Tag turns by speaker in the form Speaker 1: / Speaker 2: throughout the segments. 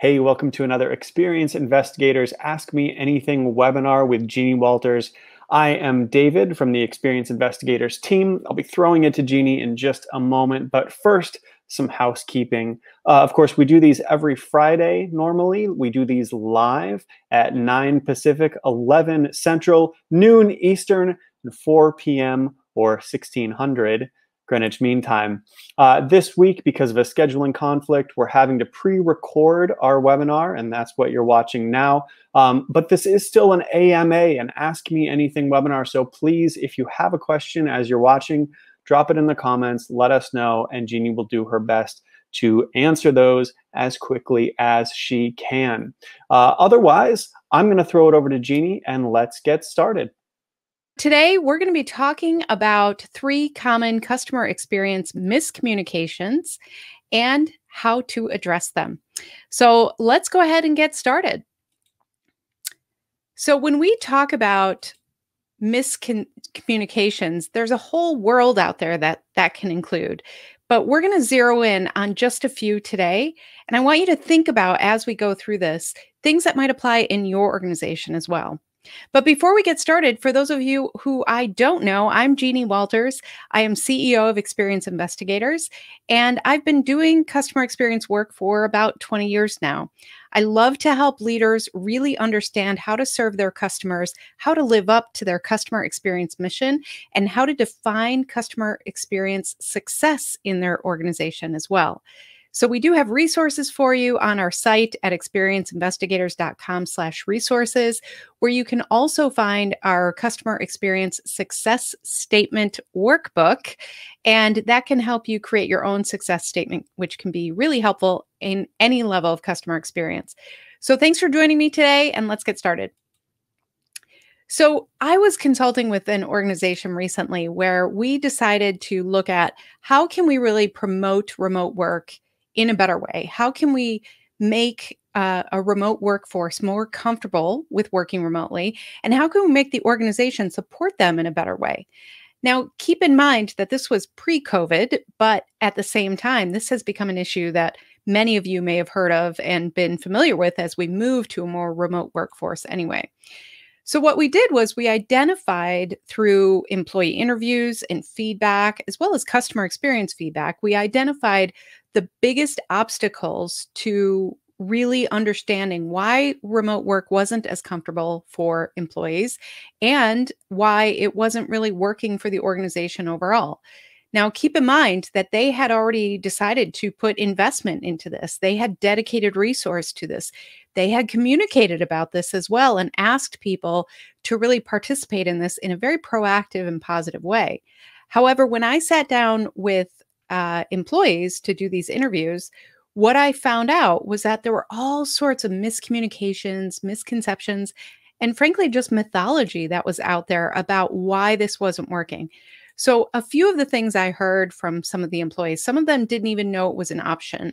Speaker 1: Hey, welcome to another Experience Investigators Ask Me Anything webinar with Jeannie Walters. I am David from the Experience Investigators team. I'll be throwing it to Jeannie in just a moment, but first, some housekeeping. Of course, we do these every Friday normally. We do these live at 9 Pacific, 11 Central, noon Eastern, and 4 p.m. or 1600 Greenwich Mean Time. This week, because of a scheduling conflict, we're having to pre-record our webinar, and that's what you're watching now. But this is still an AMA, an Ask Me Anything webinar. So please, if you have a question as you're watching, drop it in the comments, let us know, and Jeannie will do her best to answer those as quickly as she can. Otherwise, I'm going to throw it over to Jeannie, and let's get started.
Speaker 2: Today, we're going to be talking about 3 common customer experience miscommunications and how to address them. So let's go ahead and get started. So when we talk about miscommunications, there's a whole world out there that can include, but we're going to zero in on just a few today. And I want you to think about, as we go through this, things that might apply in your organization as well. But before we get started, for those of you who I don't know, I'm Jeannie Walters. I am CEO of Experience Investigators, and I've been doing customer experience work for about 20 years now. I love to help leaders really understand how to serve their customers, how to live up to their customer experience mission, and how to define customer experience success in their organization as well. So we do have resources for you on our site at experienceinvestigators.com/resources, where you can also find our customer experience success statement workbook. And that can help you create your own success statement, which can be really helpful in any level of customer experience. So thanks for joining me today, and let's get started. So I was consulting with an organization recently where we decided to look at how can we really promote remote work in a better way? How can we make a remote workforce more comfortable with working remotely? And how can we make the organization support them in a better way? Now, keep in mind that this was pre-COVID, but at the same time, this has become an issue that many of you may have heard of and been familiar with as we move to a more remote workforce anyway. So what we did was we identified through employee interviews and feedback, as well as customer experience feedback, we identified the biggest obstacles to really understanding why remote work wasn't as comfortable for employees and why it wasn't really working for the organization overall. Now, keep in mind that they had already decided to put investment into this. They had dedicated resource to this. They had communicated about this as well and asked people to really participate in this in a very proactive and positive way. However, when I sat down with employees to do these interviews, what I found out was that there were all sorts of miscommunications, misconceptions, and frankly, just mythology that was out there about why this wasn't working. So a few of the things I heard from some of the employees, some of them didn't even know it was an option.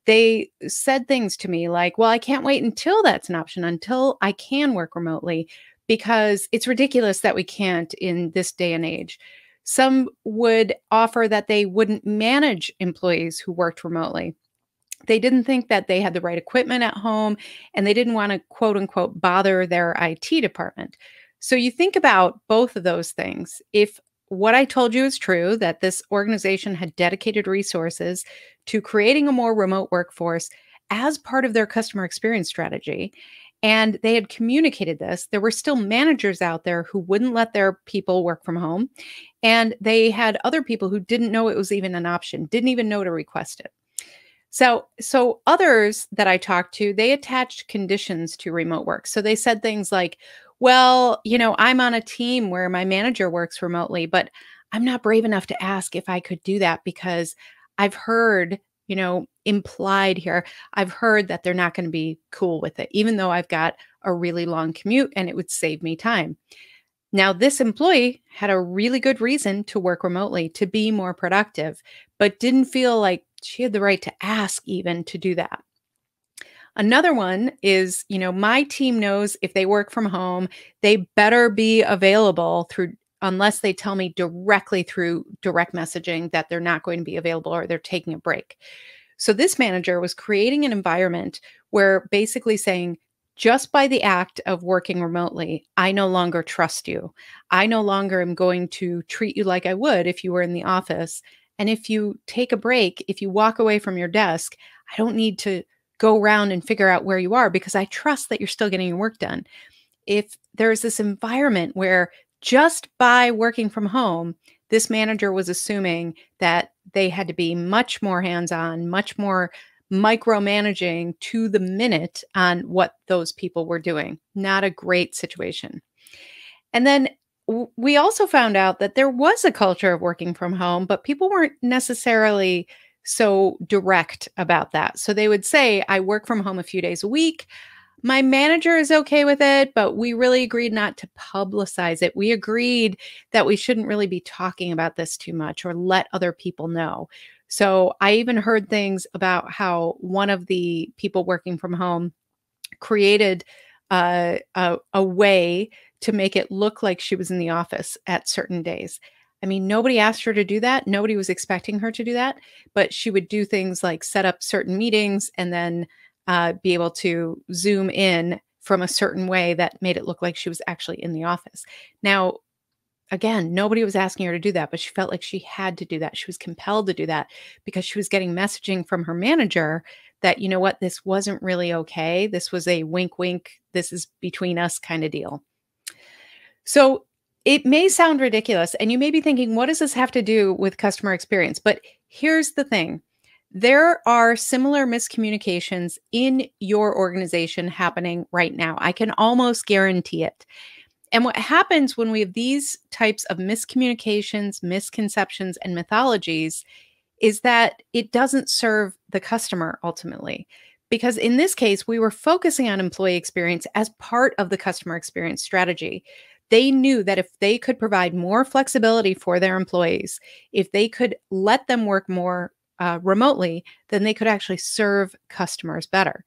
Speaker 2: They said things to me like, well, I can't wait until that's an option, until I can work remotely, because it's ridiculous that we can't in this day and age. Some would offer that they wouldn't manage employees who worked remotely. They didn't think that they had the right equipment at home, and they didn't want to, quote unquote, bother their IT department. So you think about both of those things. If what I told you is true, that this organization had dedicated resources to creating a more remote workforce as part of their customer experience strategy, and they had communicated this, there were still managers out there who wouldn't let their people work from home. And they had other people who didn't know it was even an option, didn't even know to request it. So others that I talked to, they attached conditions to remote work. So they said things like, well, I'm on a team where my manager works remotely, but I'm not brave enough to ask if I could do that because I've heard, implied here, I've heard that they're not going to be cool with it, even though I've got a really long commute and it would save me time. Now, this employee had a really good reason to work remotely, to be more productive, but didn't feel like she had the right to ask even to do that. Another one is, my team knows if they work from home, they better be available unless they tell me directly through direct messaging that they're not going to be available or they're taking a break. So this manager was creating an environment where basically saying, just by the act of working remotely, I no longer trust you. I no longer am going to treat you like I would if you were in the office. And if you take a break, if you walk away from your desk, I don't need to go around and figure out where you are because I trust that you're still getting your work done. If there's this environment where just by working from home, this manager was assuming that they had to be much more hands-on, much more micromanaging to the minute on what those people were doing. Not a great situation. And then we also found out that there was a culture of working from home, but people weren't necessarily so direct about that. So they would say, I work from home a few days a week. My manager is okay with it, but we really agreed not to publicize it. We agreed that we shouldn't really be talking about this too much or let other people know. So I even heard things about how one of the people working from home created a way to make it look like she was in the office at certain days. I mean, nobody asked her to do that. Nobody was expecting her to do that, but she would do things like set up certain meetings and then be able to zoom in from a certain way that made it look like she was actually in the office. Now, again, nobody was asking her to do that, but she felt like she had to do that. She was compelled to do that because she was getting messaging from her manager that, you know what, this wasn't really okay. This was a wink, wink, this is between us kind of deal. So it may sound ridiculous, and you may be thinking, what does this have to do with customer experience? But here's the thing. There are similar miscommunications in your organization happening right now. I can almost guarantee it. And what happens when we have these types of miscommunications, misconceptions, and mythologies is that it doesn't serve the customer ultimately. Because in this case, we were focusing on employee experience as part of the customer experience strategy. They knew that if they could provide more flexibility for their employees, if they could let them work more remotely, then they could actually serve customers better.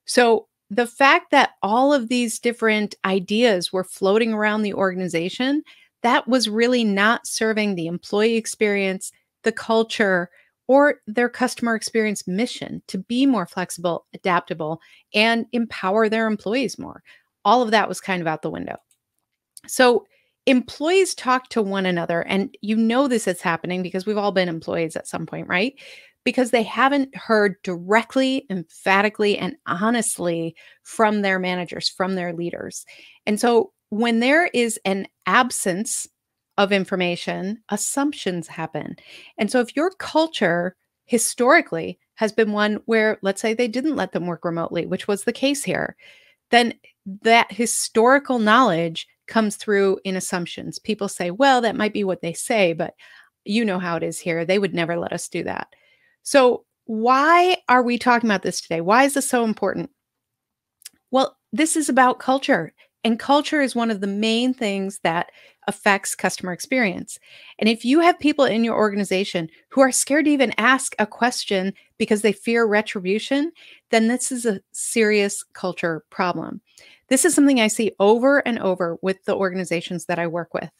Speaker 2: So the fact that all of these different ideas were floating around the organization, that was really not serving the employee experience, the culture, or their customer experience mission to be more flexible, adaptable, and empower their employees more. All of that was kind of out the window. So employees talk to one another, and you know this is happening because we've all been employees at some point, right? Because they haven't heard directly, emphatically, and honestly from their managers, from their leaders. And so when there is an absence of information, assumptions happen. And so if your culture historically has been one where, let's say, they didn't let them work remotely, which was the case here, then that historical knowledge comes through in assumptions. People say, well, that might be what they say, but you know how it is here. They would never let us do that. So why are we talking about this today? Why is this so important? Well, this is about culture, and culture is one of the main things that affects customer experience. And if you have people in your organization who are scared to even ask a question because they fear retribution, then this is a serious culture problem. This is something I see over and over with the organizations that I work with.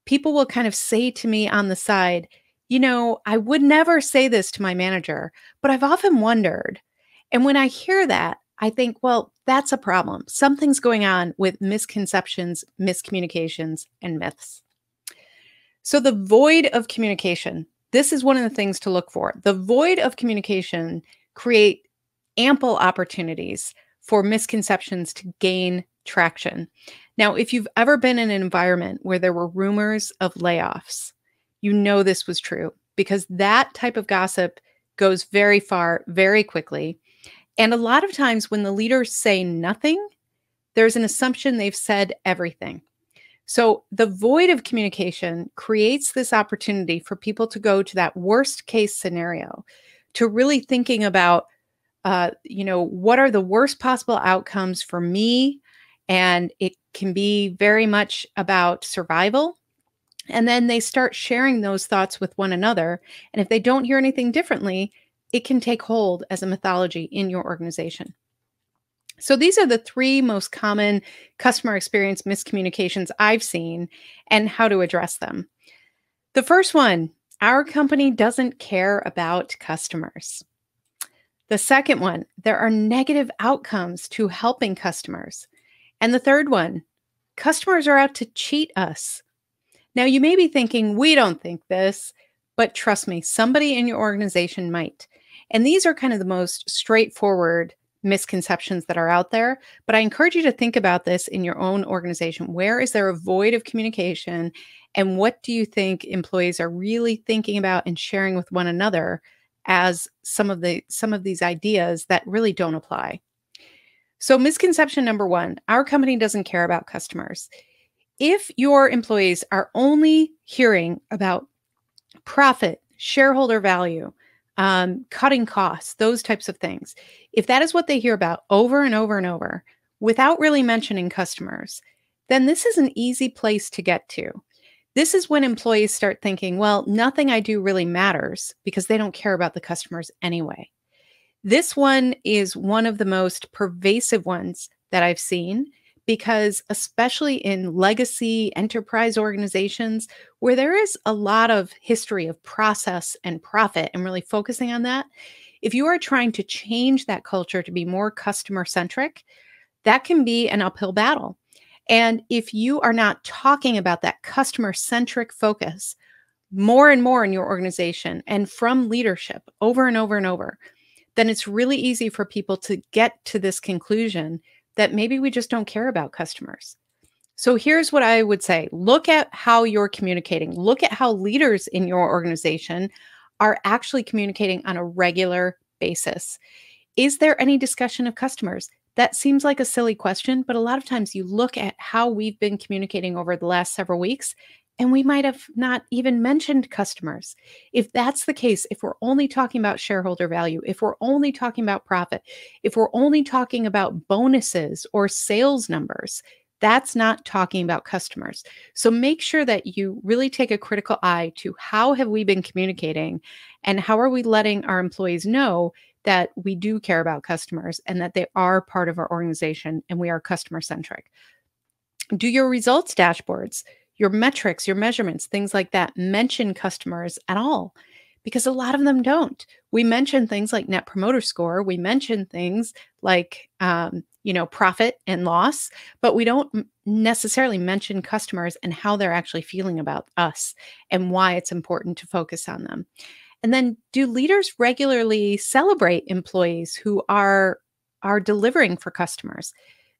Speaker 2: People will kind of say to me on the side, you know, I would never say this to my manager, but I've often wondered. And when I hear that, I think, well, that's a problem. Something's going on with misconceptions, miscommunications, and myths. So the void of communication, this is one of the things to look for. The void of communication create ample opportunities for misconceptions to gain traction. Now, if you've ever been in an environment where there were rumors of layoffs, you know this was true because that type of gossip goes very far, very quickly. And a lot of times when the leaders say nothing, there's an assumption they've said everything. So the void of communication creates this opportunity for people to go to that worst case scenario, to really thinking about, what are the worst possible outcomes for me? And it can be very much about survival. And then they start sharing those thoughts with one another. And if they don't hear anything differently, it can take hold as a mythology in your organization. So these are the three most common customer experience miscommunications I've seen and how to address them. The first one, our company doesn't care about customers. The second one, there are negative outcomes to helping customers. And the third one, customers are out to cheat us. Now, you may be thinking, we don't think this, but trust me, somebody in your organization might. And these are kind of the most straightforward misconceptions that are out there. But I encourage you to think about this in your own organization. Where is there a void of communication? And what do you think employees are really thinking about and sharing with one another as some of these ideas that really don't apply? So misconception number one, our company doesn't care about customers. If your employees are only hearing about profit, shareholder value, cutting costs, those types of things, if that is what they hear about over and over and over without really mentioning customers, then this is an easy place to get to. This is when employees start thinking, well, nothing I do really matters because they don't care about the customers anyway. This one is one of the most pervasive ones that I've seen because especially in legacy enterprise organizations where there is a lot of history of process and profit and really focusing on that, if you are trying to change that culture to be more customer centric, that can be an uphill battle. And if you are not talking about that customer centric focus more and more in your organization and from leadership over and over and over, then it's really easy for people to get to this conclusion that maybe we just don't care about customers. So here's what I would say. Look at how you're communicating. Look at how leaders in your organization are actually communicating on a regular basis. Is there any discussion of customers? That seems like a silly question, but a lot of times you look at how we've been communicating over the last several weeks, and we might have not even mentioned customers. If that's the case, if we're only talking about shareholder value, if we're only talking about profit, if we're only talking about bonuses or sales numbers, that's not talking about customers. So make sure that you really take a critical eye to how have we been communicating and how are we letting our employees know that we do care about customers and that they are part of our organization and we are customer centric. Do your results dashboards, your metrics, your measurements, things like that, mention customers at all? Because a lot of them don't. We mention things like Net Promoter Score. We mention things like, profit and loss, but we don't necessarily mention customers and how they're actually feeling about us and why it's important to focus on them. And then do leaders regularly celebrate employees who are delivering for customers?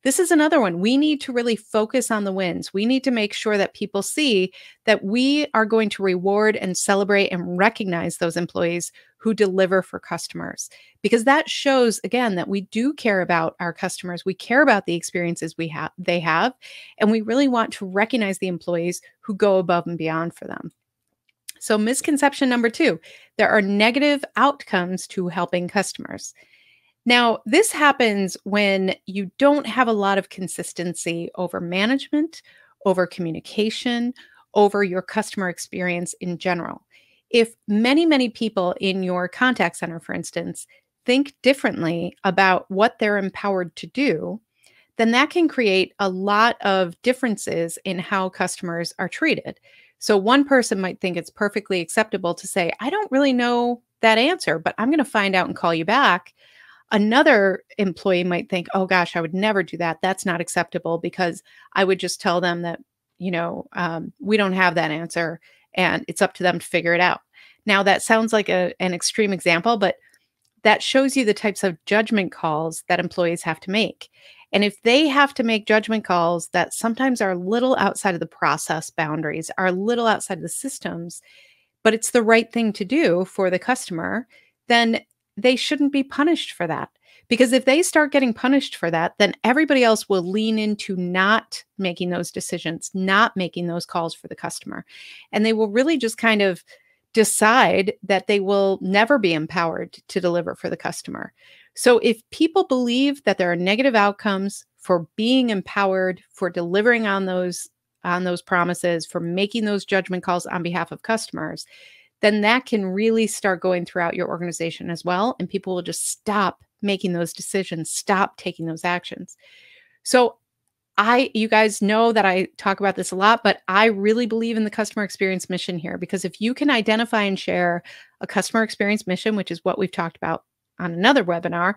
Speaker 2: This is another one. We need to really focus on the wins. We need to make sure that people see that we are going to reward and celebrate and recognize those employees who deliver for customers, because that shows, again, that we do care about our customers. We care about the experiences they have, and we really want to recognize the employees who go above and beyond for them. So misconception number 2, there are negative outcomes to helping customers. Now, this happens when you don't have a lot of consistency over management, over communication, over your customer experience in general. If many, many people in your contact center, for instance, think differently about what they're empowered to do, then that can create a lot of differences in how customers are treated. So one person might think it's perfectly acceptable to say, I don't really know that answer, but I'm going to find out and call you back. Another employee might think, oh gosh, I would never do that. That's not acceptable because I would just tell them that, we don't have that answer and it's up to them to figure it out. Now that sounds like an extreme example, but that shows you the types of judgment calls that employees have to make. And if they have to make judgment calls that sometimes are a little outside of the process boundaries, are a little outside of the systems, but it's the right thing to do for the customer, then they shouldn't be punished for that. Because if they start getting punished for that, then everybody else will lean into not making those decisions, not making those calls for the customer. And they will really just kind of decide that they will never be empowered to deliver for the customer. So if people believe that there are negative outcomes for being empowered, for delivering on those promises, for making those judgment calls on behalf of customers, then that can really start going throughout your organization as well. And people will just stop making those decisions, stop taking those actions. So you guys know that I talk about this a lot, but I really believe in the customer experience mission here, because if you can identify and share a customer experience mission, which is what we've talked about on another webinar,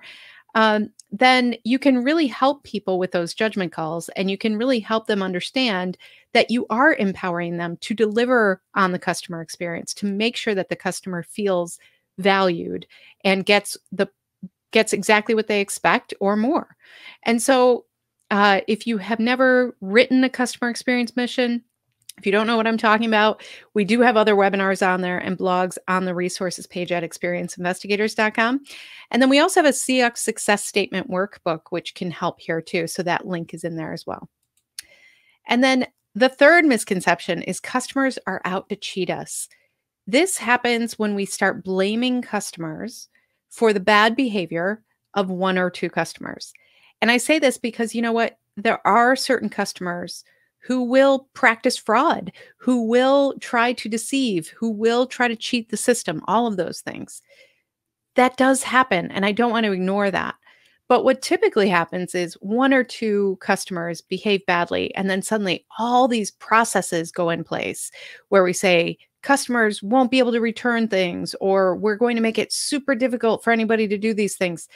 Speaker 2: then you can really help people with those judgment calls, and you can really help them understand that you are empowering them to deliver on the customer experience, to make sure that the customer feels valued and gets exactly what they expect or more. And so if you have never written a customer experience mission, if you don't know what I'm talking about, we do have other webinars on there and blogs on the resources page at experienceinvestigators.com. And then we also have a CX success statement workbook, which can help here too. So that link is in there as well. And then the third misconception is customers are out to cheat us. This happens when we start blaming customers for the bad behavior of one or two customers. And I say this because you know what? There are certain customers who will practice fraud, who will try to deceive, who will try to cheat the system, all of those things. That does happen, and I don't want to ignore that. But what typically happens is one or two customers behave badly, and then suddenly all these processes go in place where we say customers won't be able to return things, or we're going to make it super difficult for anybody to do these things,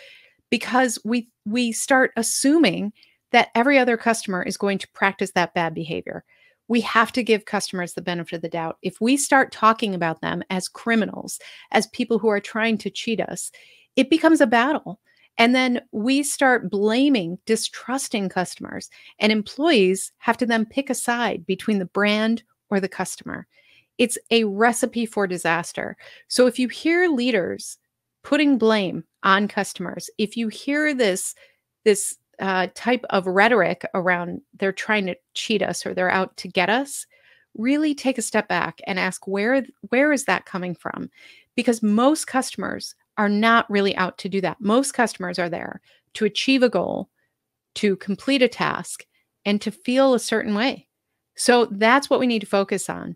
Speaker 2: because we start assuming that every other customer is going to practice that bad behavior. We have to give customers the benefit of the doubt. If we start talking about them as criminals, as people who are trying to cheat us, it becomes a battle. And then we start blaming, distrusting customers, and employees have to then pick a side between the brand or the customer. It's a recipe for disaster. So if you hear leaders putting blame on customers, if you hear this type of rhetoric around they're trying to cheat us or they're out to get us, really take a step back and ask where is that coming from? Because most customers are not really out to do that. Most customers are there to achieve a goal, to complete a task, and to feel a certain way. So that's what we need to focus on.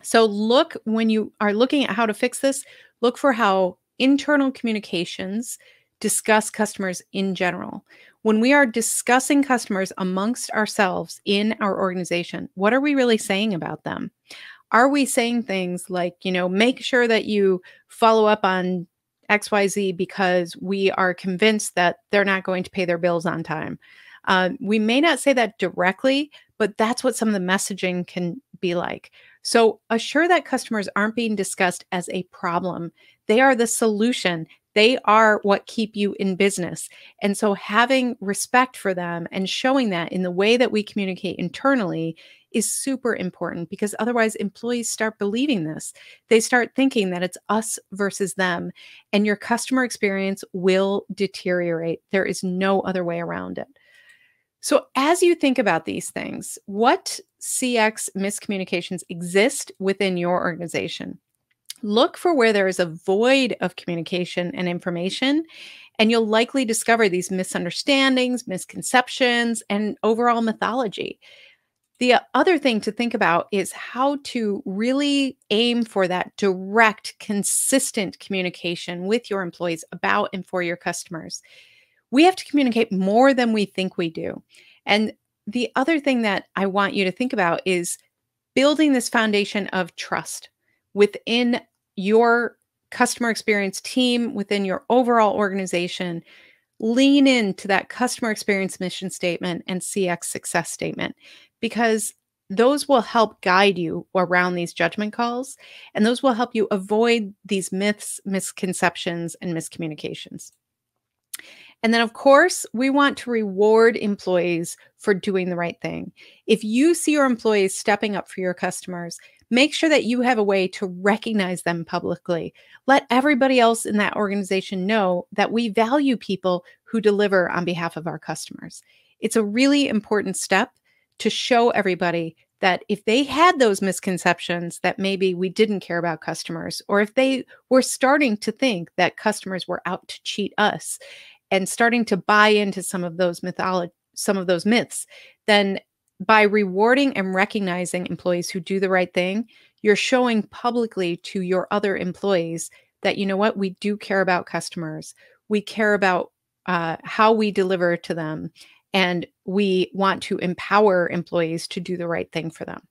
Speaker 2: So look, when you are looking at how to fix this, look for how internal communications discuss customers in general. When we are discussing customers amongst ourselves in our organization, what are we really saying about them? Are we saying things like, make sure that you follow up on XYZ because we are convinced that they're not going to pay their bills on time? We may not say that directly, but that's what some of the messaging can be like. So assure that customers aren't being discussed as a problem. They are the solution. They are what keep you in business. And so having respect for them and showing that in the way that we communicate internally is super important, because otherwise employees start believing this. They start thinking that it's us versus them, and your customer experience will deteriorate. There is no other way around it. So as you think about these things, what CX miscommunications exist within your organization? Look for where there is a void of communication and information, and you'll likely discover these misunderstandings, misconceptions, and overall mythology. The other thing to think about is how to really aim for that direct, consistent communication with your employees about and for your customers. We have to communicate more than we think we do. And the other thing that I want you to think about is building this foundation of trust within your customer experience team, within your overall organization. Lean into that customer experience mission statement and CX success statement, because those will help guide you around these judgment calls, and those will help you avoid these myths, misconceptions, and miscommunications. And then, of course, we want to reward employees for doing the right thing. If you see your employees stepping up for your customers, make sure that you have a way to recognize them publicly. Let everybody else in that organization know that we value people who deliver on behalf of our customers. It's a really important step to show everybody that if they had those misconceptions that maybe we didn't care about customers, or if they were starting to think that customers were out to cheat us, and starting to buy into some of those myths, then by rewarding and recognizing employees who do the right thing, you're showing publicly to your other employees that, you know what, we do care about customers. We care about how we deliver to them, and we want to empower employees to do the right thing for them.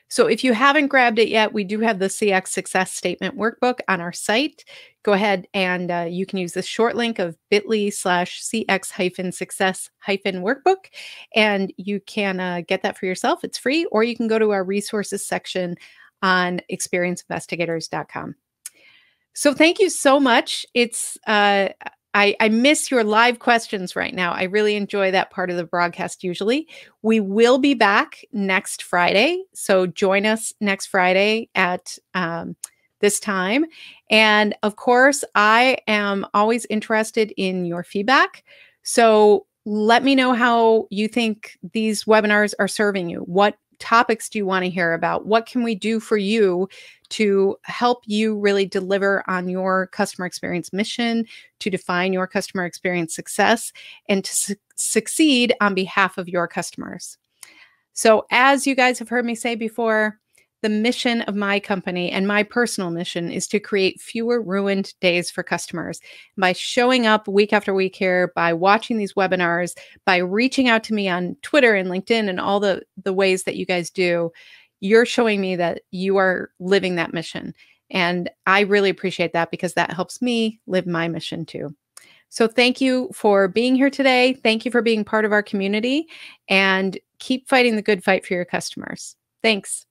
Speaker 2: So if you haven't grabbed it yet, we do have the CX Success Statement Workbook on our site. Go ahead and you can use the short link of bit.ly/CX-success-workbook, and you can get that for yourself. It's free, or you can go to our resources section on experienceinvestigators.com. So thank you so much. I miss your live questions right now. I really enjoy that part of the broadcast usually. We will be back next Friday. So join us next Friday at this time. And of course, I am always interested in your feedback. So let me know how you think these webinars are serving you. What topics do you want to hear about? What can we do for you to help you really deliver on your customer experience mission, to define your customer experience success, and to succeed on behalf of your customers? So, as you guys have heard me say before, the mission of my company and my personal mission is to create fewer ruined days for customers. By showing up week after week here, by watching these webinars, by reaching out to me on Twitter and LinkedIn and all the ways that you guys do, you're showing me that you are living that mission. And I really appreciate that, because that helps me live my mission too. So thank you for being here today. Thank you for being part of our community, and keep fighting the good fight for your customers. Thanks.